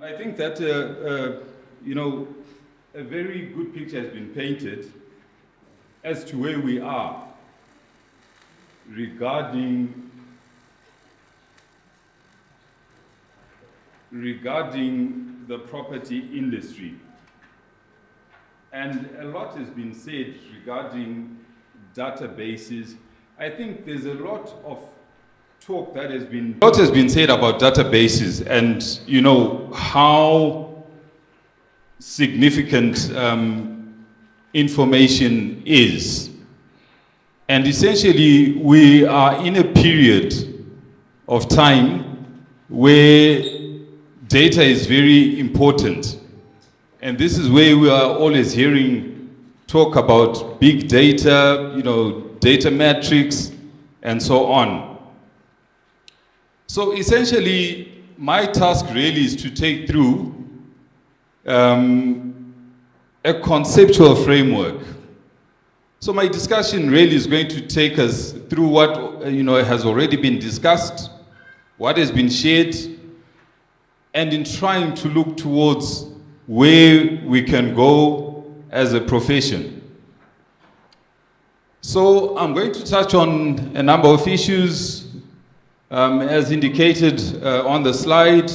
I think that, a very good picture has been painted as to where we are regarding the property industry. And a lot has been said regarding databases. I think there's a lot of talk that has been said about databases and how significant information is. And essentially we are in a period of time where data is very important. And this is where we are always hearing talk about big data, data metrics, and so on. So essentially, my task really is to take through a conceptual framework. So my discussion really is going to take us through what has already been discussed, what has been shared, and in trying to look towards where we can go as a profession. So I'm going to touch on a number of issues, as indicated on the slide: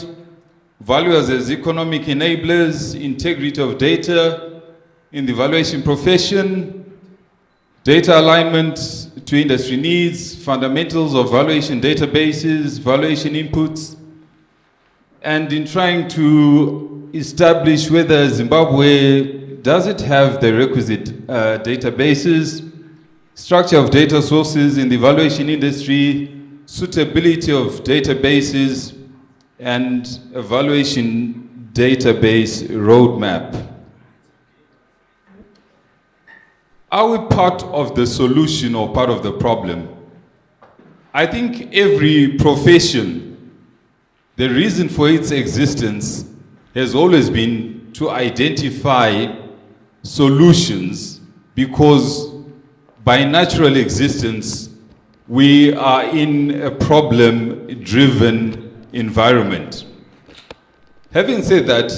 valuers as economic enablers, integrity of data in the valuation profession, data alignment to industry needs, fundamentals of valuation databases, valuation inputs, and in trying to establish whether Zimbabwe, does it have the requisite databases, structure of data sources in the valuation industry, suitability of databases, and a valuation database roadmap. Are we part of the solution or part of the problem? I think every profession, the reason for its existence has always been to identify solutions, because by natural existence, we are in a problem-driven environment. Having said that,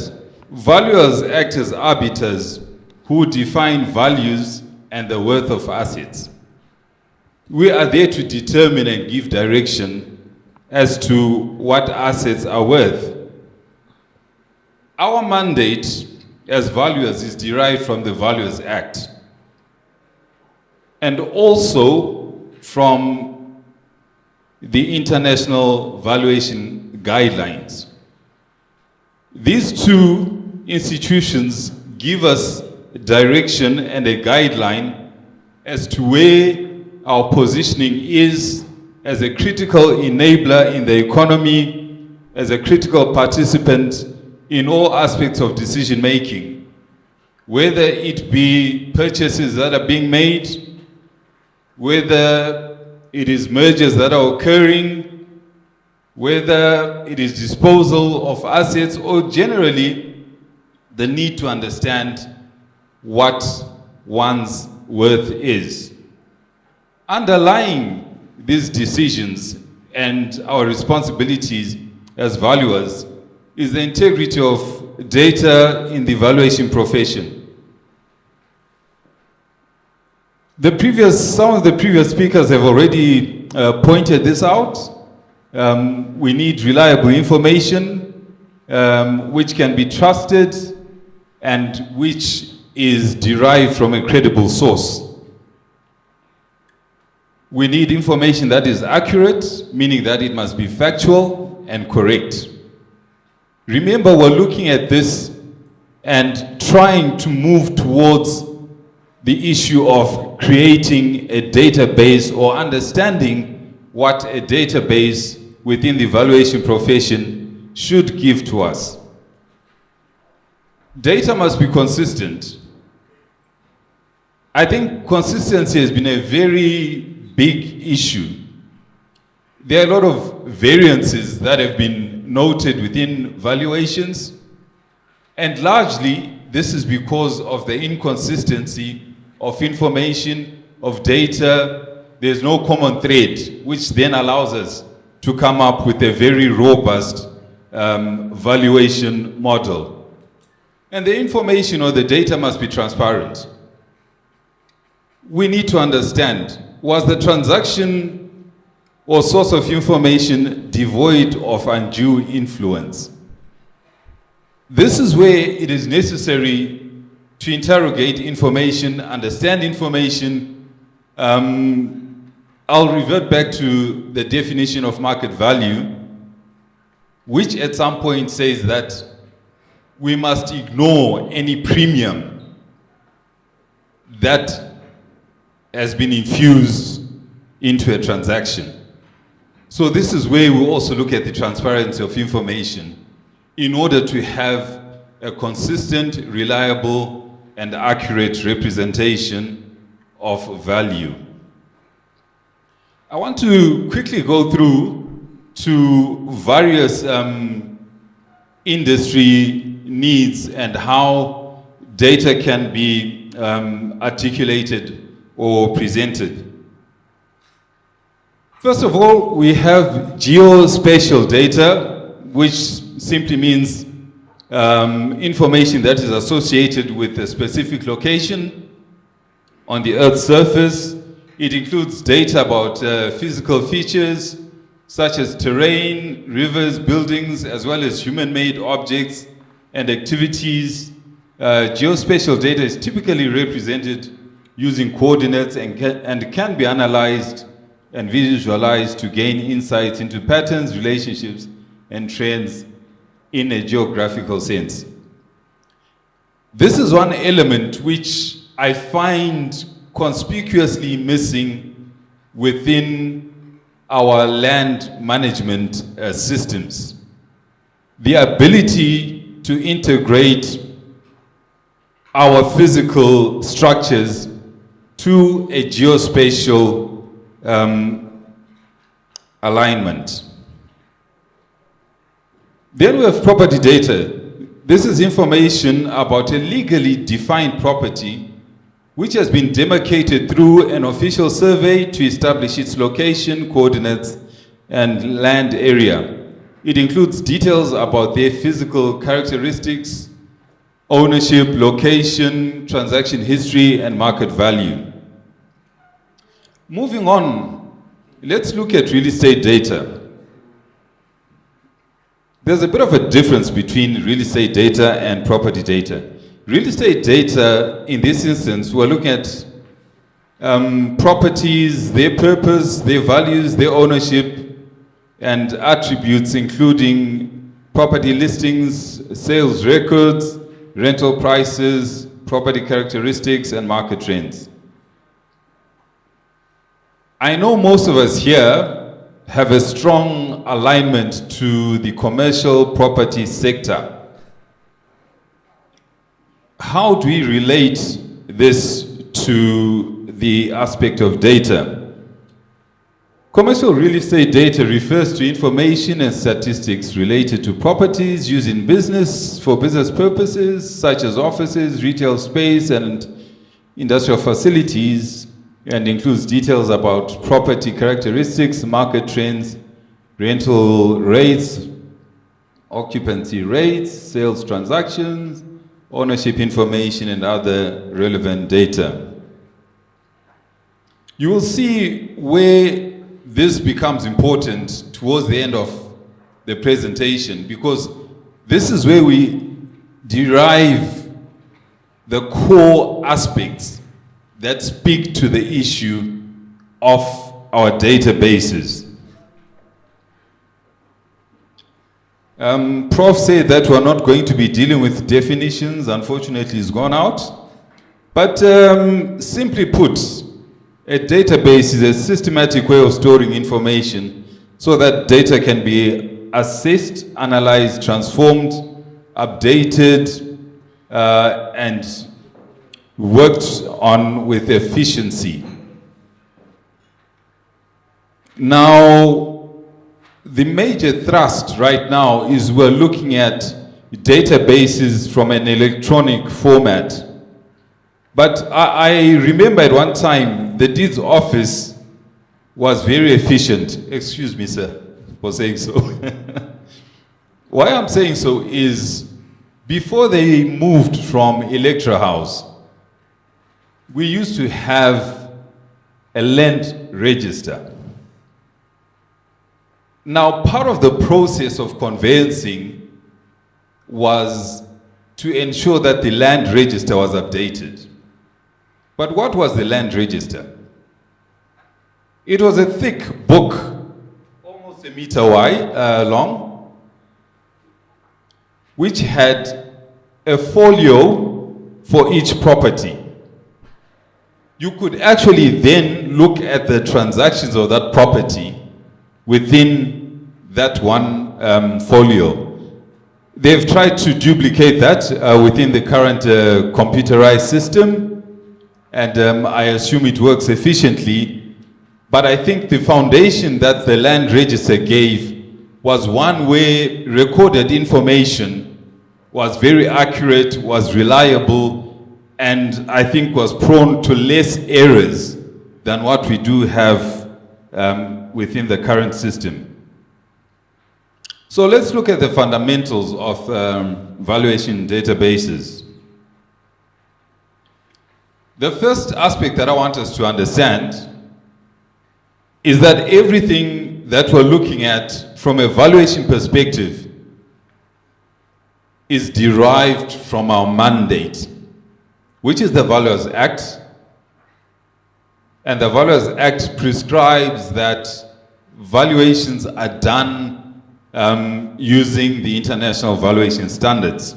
valuers act as arbiters who define values and the worth of assets. We are there to determine and give direction as to what assets are worth. Our mandate as valuers is derived from the Valuers Act and also from the International Valuation Guidelines. These two institutions give us direction and a guideline as to where our positioning is as a critical enabler in the economy, as a critical participant in all aspects of decision making, whether it be purchases that are being made, whether it is mergers that are occurring, whether it is disposal of assets, or generally the need to understand what one's worth is. Underlying these decisions and our responsibilities as valuers is the integrity of data in the valuation profession. Some of the previous speakers have already pointed this out. We need reliable information which can be trusted and which is derived from a credible source. We need information that is accurate, meaning that it must be factual and correct. Remember, we're looking at this and trying to move towards the issue of creating a database or understanding what a database within the valuation profession should give to us. Data must be consistent. I think consistency has been a very big issue. There are a lot of variances that have been noted within valuations, and largely this is because of the inconsistency of information, of data. There's no common thread, which then allows us to come up with a very robust valuation model. And the information or the data must be transparent. We need to understand, was the transaction or source of information devoid of undue influence? This is where it is necessary to interrogate information, understand information. I'll revert back to the definition of market value, which at some point says that we must ignore any premium that has been infused into a transaction. So this is where we also look at the transparency of information in order to have a consistent, reliable, and accurate representation of value. I want to quickly go through to various industry needs and how data can be articulated or presented. First of all, we have geospatial data, which simply means information that is associated with a specific location on the Earth's surface. It includes data about physical features such as terrain, rivers, buildings, as well as human-made objects and activities. Geospatial data is typically represented using coordinates and can be analyzed and visualized to gain insights into patterns, relationships, and trends in a geographical sense. This is one element which I find conspicuously missing within our land management systems. The ability to integrate our physical structures to a geospatial alignment. Then we have property data. This is information about a legally defined property which has been demarcated through an official survey to establish its location, coordinates, and land area. It includes details about their physical characteristics, ownership, location, transaction history, and market value. Moving on, let's look at real estate data. There's a bit of a difference between real estate data and property data. Real estate data, in this instance, we're looking at properties, their purpose, their values, their ownership, and attributes, including property listings, sales records, rental prices, property characteristics, and market trends. I know most of us here have a strong alignment to the commercial property sector. How do we relate this to the aspect of data? Commercial real estate data refers to information and statistics related to properties used in business for business purposes, such as offices, retail space, and industrial facilities, and includes details about property characteristics, market trends, rental rates, occupancy rates, sales transactions, ownership information, and other relevant data. You will see where this becomes important towards the end of the presentation, because this is where we derive the core aspects that speak to the issue of our databases. Prof said that we're not going to be dealing with definitions. Unfortunately, it's gone out. But simply put, a database is a systematic way of storing information so that data can be assessed, analyzed, transformed, updated, and worked on with efficiency. Now, the major thrust right now is we're looking at databases from an electronic format. But I remember at one time, the deeds office was very efficient. Excuse me, sir, for saying so. Why I'm saying so is, before they moved from Electra House, we used to have a land register. Now, part of the process of conveyancing was to ensure that the land register was updated. But what was the land register? It was a thick book, almost a meter wide, long, which had a folio for each property. You could actually then look at the transactions of that property within that one folio. They've tried to duplicate that within the current computerized system, and I assume it works efficiently. But I think the foundation that the land register gave was one where recorded information was very accurate, was reliable, and I think was prone to less errors than what we do have within the current system. So let's look at the fundamentals of valuation databases. The first aspect that I want us to understand is that everything that we're looking at from a valuation perspective is derived from our mandate, which is the Valuers Act. And the Valuers Act prescribes that valuations are done using the international valuation standards.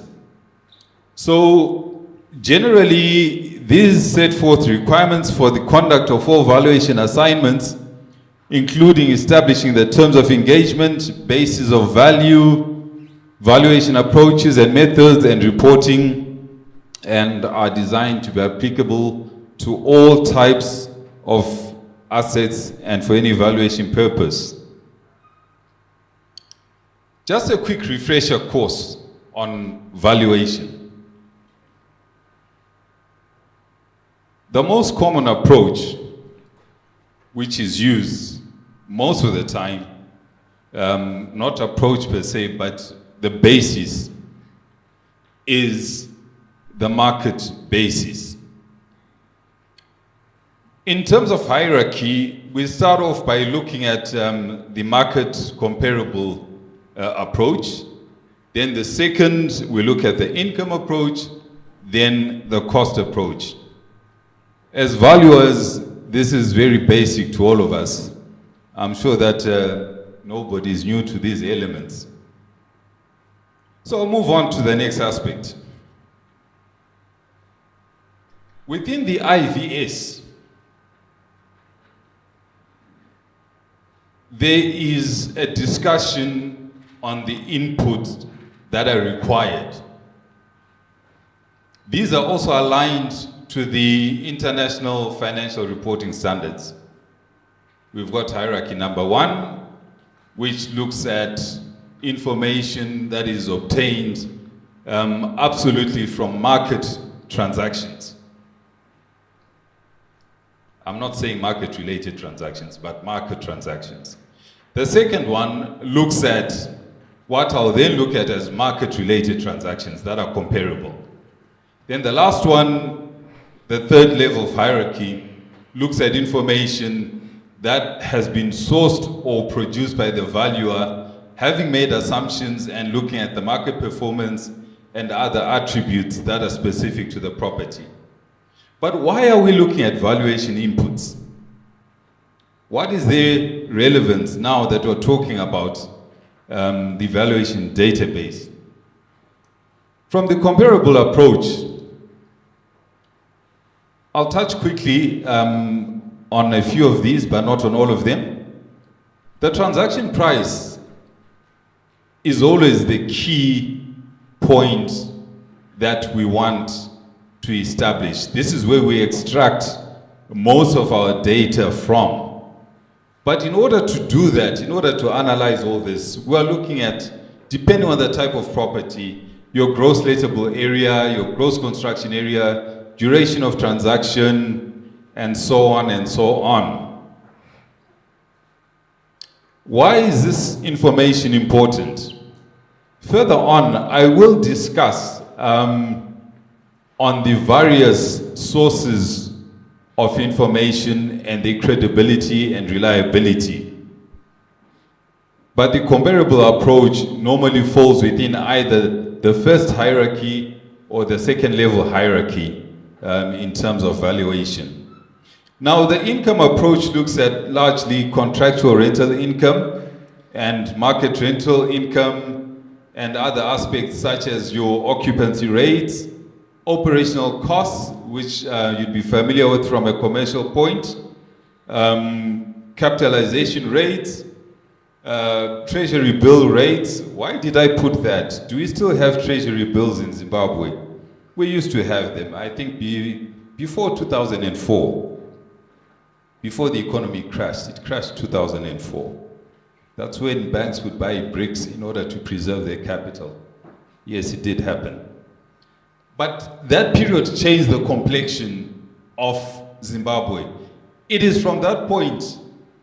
So generally, these set forth requirements for the conduct of all valuation assignments, including establishing the terms of engagement, basis of value, valuation approaches and methods, and reporting, and are designed to be applicable to all types of assets and for any valuation purpose. Just a quick refresher course on valuation. The most common approach, which is used most of the time, not approach per se, but the basis, is the market basis. In terms of hierarchy, we start off by looking at the market comparable approach. Then the second, we look at the income approach, then the cost approach. As valuers, this is very basic to all of us. I'm sure that nobody is new to these elements. So I'll move on to the next aspect. Within the IVS, there is a discussion on the inputs that are required. These are also aligned to the International Financial Reporting Standards. We've got hierarchy number 1, which looks at information that is obtained absolutely from market transactions. I'm not saying market-related transactions, but market transactions. The second one looks at what I'll then look at as market-related transactions that are comparable. Then the last one, the third level of hierarchy, looks at information that has been sourced or produced by the valuer, having made assumptions and looking at the market performance and other attributes that are specific to the property. But why are we looking at valuation inputs? What is their relevance now that we're talking about the valuation database? From the comparable approach, I'll touch quickly on a few of these, but not on all of them. The transaction price is always the key point that we want to establish. This is where we extract most of our data from. But in order to do that, in order to analyze all this, we're looking at, depending on the type of property, your gross lettable area, your gross construction area, duration of transaction, and so on and so on. Why is this information important? Further on, I will discuss on the various sources of information and their credibility and reliability. But the comparable approach normally falls within either the first hierarchy or the second level hierarchy in terms of valuation. Now, the income approach looks at largely contractual rental income and market rental income and other aspects such as your occupancy rates, operational costs, which you'd be familiar with from a commercial point, capitalization rates, treasury bill rates. Why did I put that? Do we still have treasury bills in Zimbabwe? We used to have them, I think before 2004, before the economy crashed. It crashed 2004. That's when banks would buy bricks in order to preserve their capital. Yes, it did happen. But that period changed the complexion of Zimbabwe. It is from that point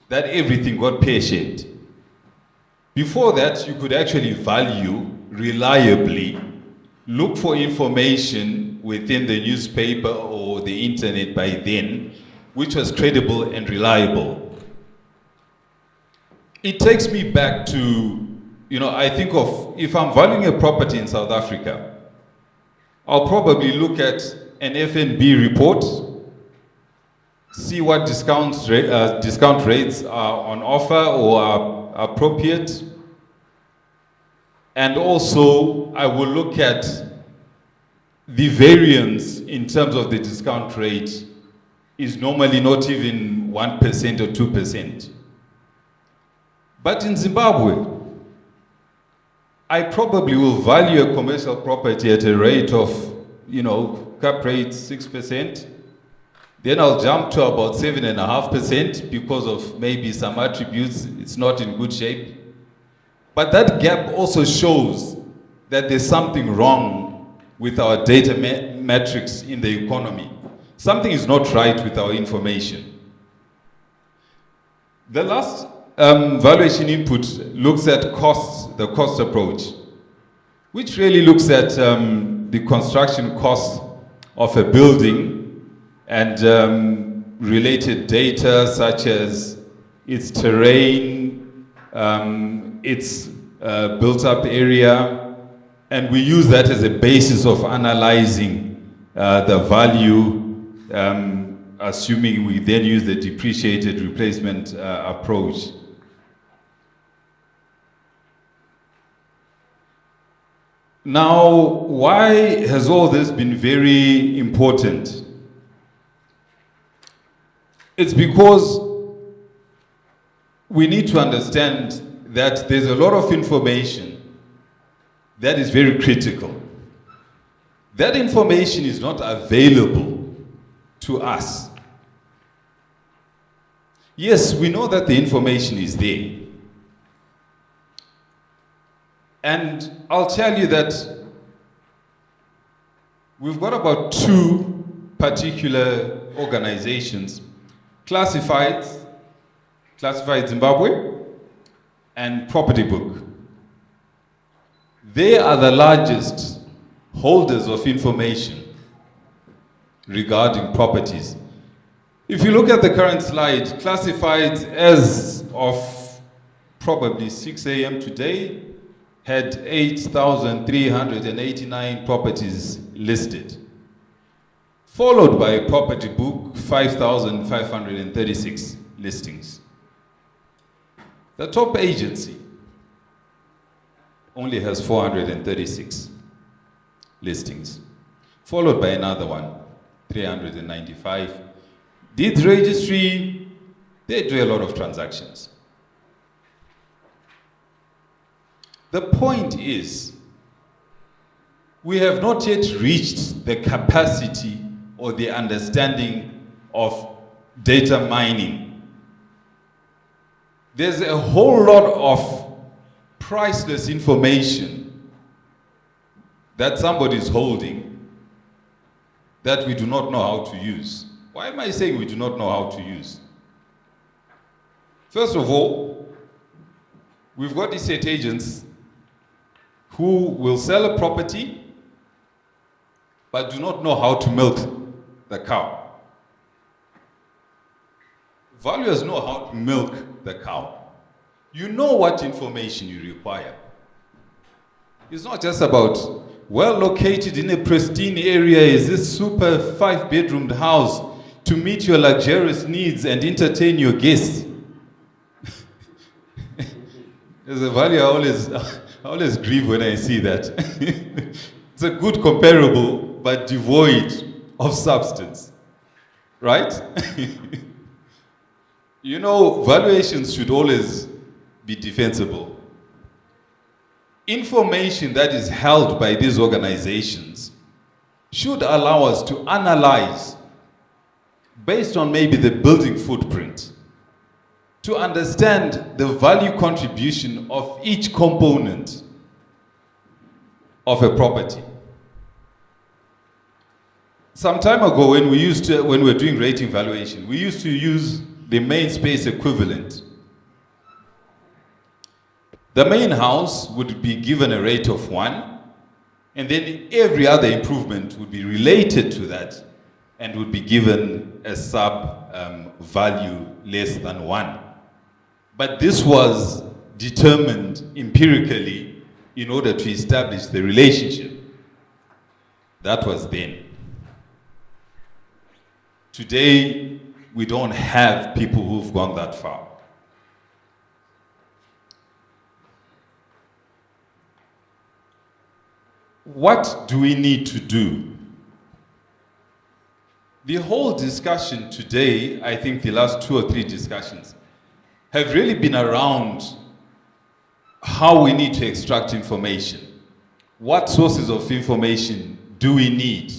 that everything got pear-shaped. Before that, you could actually value reliably, look for information within the newspaper or the internet by then, which was credible and reliable. It takes me back to, I think of, if I'm valuing a property in South Africa, I'll probably look at an FNB report, see what discount rates are on offer or are appropriate, and also I will look at the variance in terms of the discount rate is normally not even 1% or 2%. But in Zimbabwe, I probably will value a commercial property at a rate of, cap rate 6%. Then I'll jump to about 7.5% because of maybe some attributes. It's not in good shape. But that gap also shows that there's something wrong with our data metrics in the economy. Something is not right with our information. The last valuation input looks at costs, the cost approach, which really looks at the construction costs of a building and related data such as its terrain, its built-up area, and we use that as a basis of analyzing the value, assuming we then use the depreciated replacement approach. Now, why has all this been very important? It's because we need to understand that there's a lot of information that is very critical. That information is not available to us. Yes, we know that the information is there. And I'll tell you that we've got about 2 particular organizations, Classified Zimbabwe and Property Book. They are the largest holders of information regarding properties. If you look at the current slide, Classified as of probably 6 a.m. today had 8,389 properties listed, followed by Property Book, 5,536 listings. The top agency only has 436 listings, followed by another one, 395. Deeds Registry, they do a lot of transactions. The point is, we have not yet reached the capacity or the understanding of data mining. There's a whole lot of priceless information that somebody is holding that we do not know how to use. Why am I saying we do not know how to use? First of all, we've got estate agents who will sell a property but do not know how to milk the cow. Valuers know how to milk the cow. You know what information you require. It's not just about, well located in a pristine area, is this super 5-bedroomed house to meet your luxurious needs and entertain your guests. As a valuer, I always grieve when I see that. It's a good comparable, but devoid of substance, right? You know, valuations should always be defensible. Information that is held by these organizations should allow us to analyze, based on maybe the building footprint, to understand the value contribution of each component of a property. Some time ago, when we were doing rating valuation, we used to use the main space equivalent. The main house would be given a rate of 1, and then every other improvement would be related to that and would be given a value less than 1. But this was determined empirically in order to establish the relationship. That was then. Today, we don't have people who've gone that far. What do we need to do? The whole discussion today, I think the last 2 or 3 discussions, have really been around how we need to extract information. What sources of information do we need?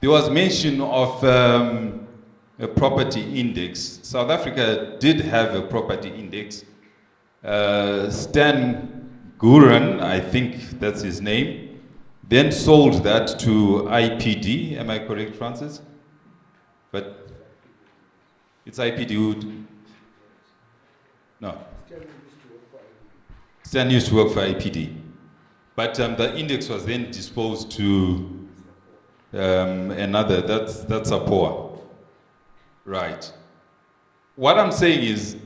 There was mention of a property index. South Africa did have a property index. Stan Guran, I think that's his name, then sold that to IPD. Am I correct, Francis? But it's IPD who... No. Stan used to work for IPD. But the index was then disposed to another, that's APOA. Right. What I'm saying is,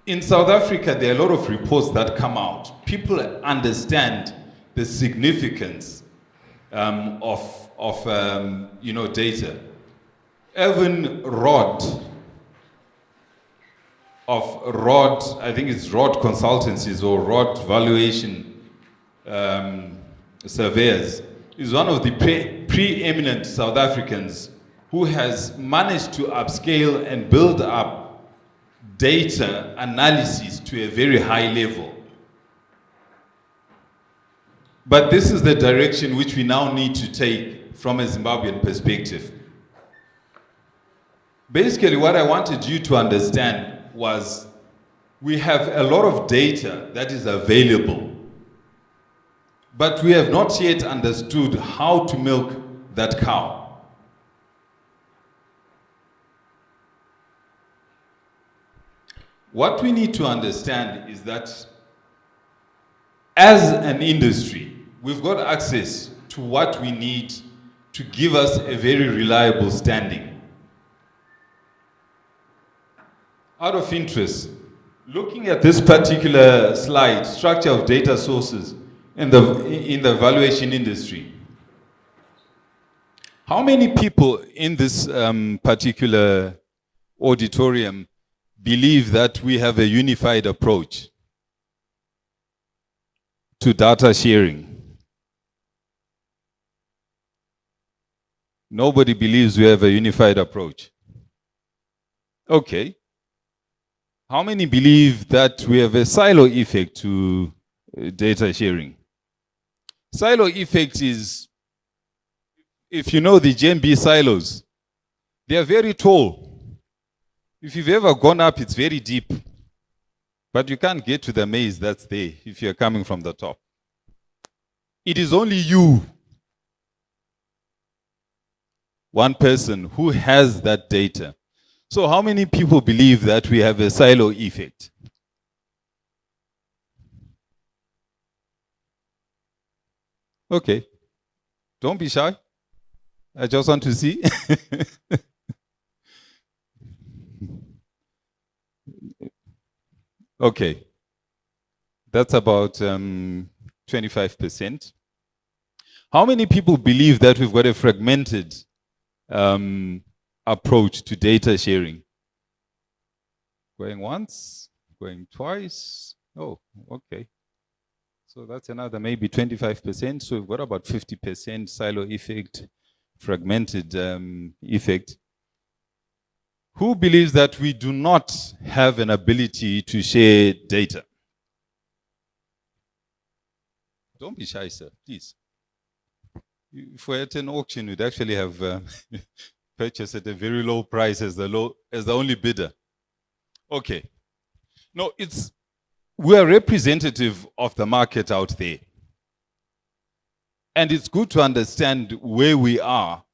in South Africa, there are a lot of reports that come out. People understand the significance of data. Even I think it's Rod Consultancies or Rod Valuation Surveyors, is one of the preeminent South Africans who has managed to upscale and build up data analysis to a very high level. But this is the direction which we now need to take from a Zimbabwean perspective. Basically, what I wanted you to understand was we have a lot of data that is available, but we have not yet understood how to milk that cow. What we need to understand is that as an industry, we've got access to what we need to give us a very reliable standing. Out of interest, looking at this particular slide, structure of data sources in the valuation industry, how many people in this particular auditorium believe that we have a unified approach to data sharing? Nobody believes we have a unified approach. Okay. How many believe that we have a silo effect to data sharing? Silo effect is, if you know the GMB silos, they are very tall. If you've ever gone up, it's very deep. But you can't get to the maze that's there if you're coming from the top. It is only you, one person, who has that data. So how many people believe that we have a silo effect? Okay. Don't be shy. I just want to see. Okay. That's about 25%. How many people believe that we've got a fragmented approach to data sharing? Going once, going twice. Oh, okay. So that's another maybe 25%. So we've got about 50% silo effect, fragmented effect. Who believes that we do not have an ability to share data? Don't be shy, sir, please. If we're at an auction, we'd actually have purchased at a very low price as the only bidder. Okay. No, we're representative of the market out there. And it's good to understand where we are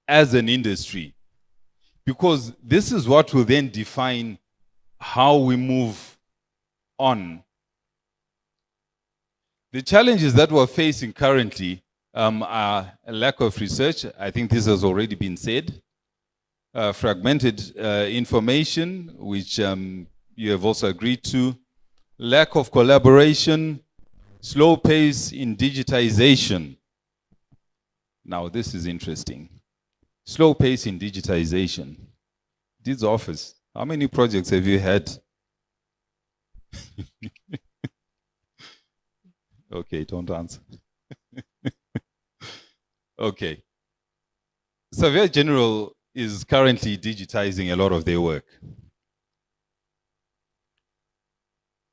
as an industry, because this is what will then define how we move on. The challenges that we're facing currently are a lack of research. I think this has already been said. Fragmented information, which you have also agreed to. Lack of collaboration. Slow pace in digitization. Now, this is interesting. Slow pace in digitization. Deeds office. How many projects have you had? Okay, don't answer. Okay. Surveyor General is currently digitizing a lot of their work.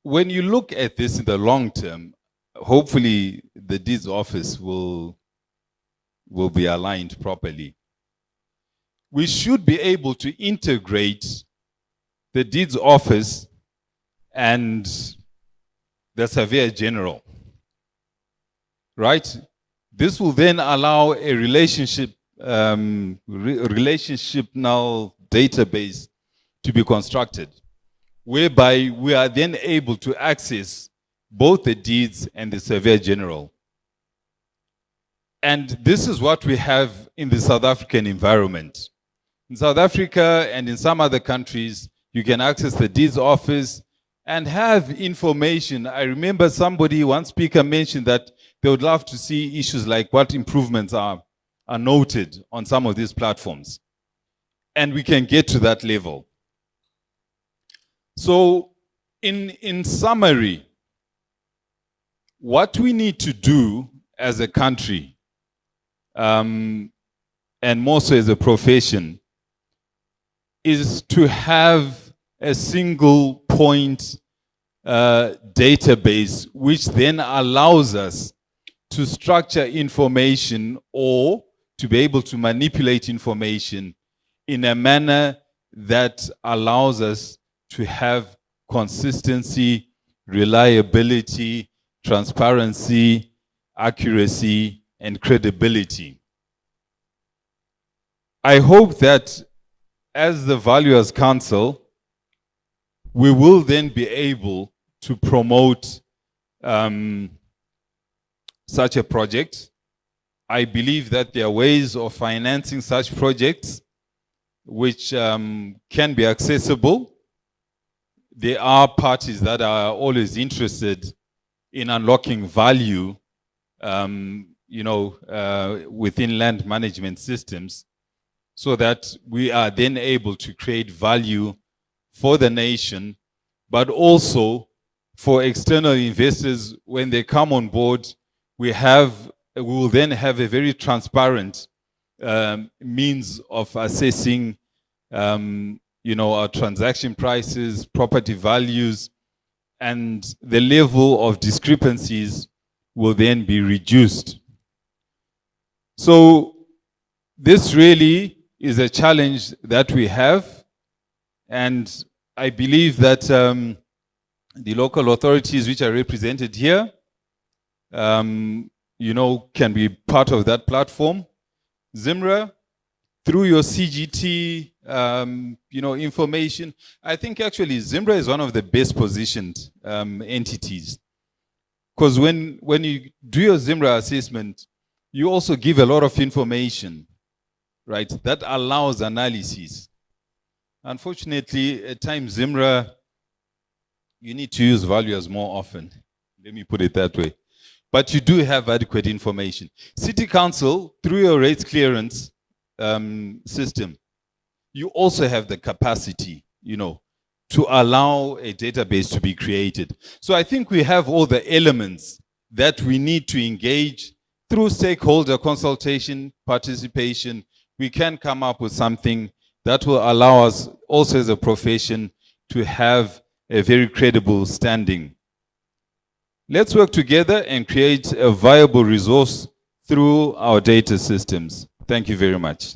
When you look at this in the long term, hopefully the deeds office will be aligned properly. We should be able to integrate the deeds office and the Surveyor General, right? This will then allow a relationship relationship-now database to be constructed, whereby we are then able to access both the deeds and the Surveyor General. And this is what we have in the South African environment. In South Africa and in some other countries, you can access the deeds office and have information. I remember one speaker mentioned that they would love to see issues like what improvements are noted on some of these platforms. And we can get to that level. So in summary, what we need to do as a country, and more so as a profession, is to have a single point database, which then allows us to structure information or to be able to manipulate information in a manner that allows us to have consistency, reliability, transparency, accuracy, and credibility. I hope that as the Valuers Council, we will then be able to promote such a project. I believe that there are ways of financing such projects which can be accessible. There are parties that are always interested in unlocking value, within land management systems, so that we are then able to create value for the nation, but also for external investors. When they come on board, we will then have a very transparent means of assessing our transaction prices, property values, and the level of discrepancies will then be reduced. So this really is a challenge that we have, and I believe that the local authorities which are represented here can be part of that platform. Zimra, through your CGT, information, I think actually Zimra is one of the best positioned entities, Because when you do your ZIMRA assessment, you also give a lot of information, right? That allows analysis. Unfortunately, at times ZIMRA, you need to use valuers more often. Let me put it that way. But you do have adequate information. City Council, through your rates clearance system, you also have the capacity, to allow a database to be created. So I think we have all the elements that we need to engage through stakeholder consultation, participation. We can come up with something that will allow us also as a profession to have a very credible standing. Let's work together and create a viable resource through our data systems. Thank you very much.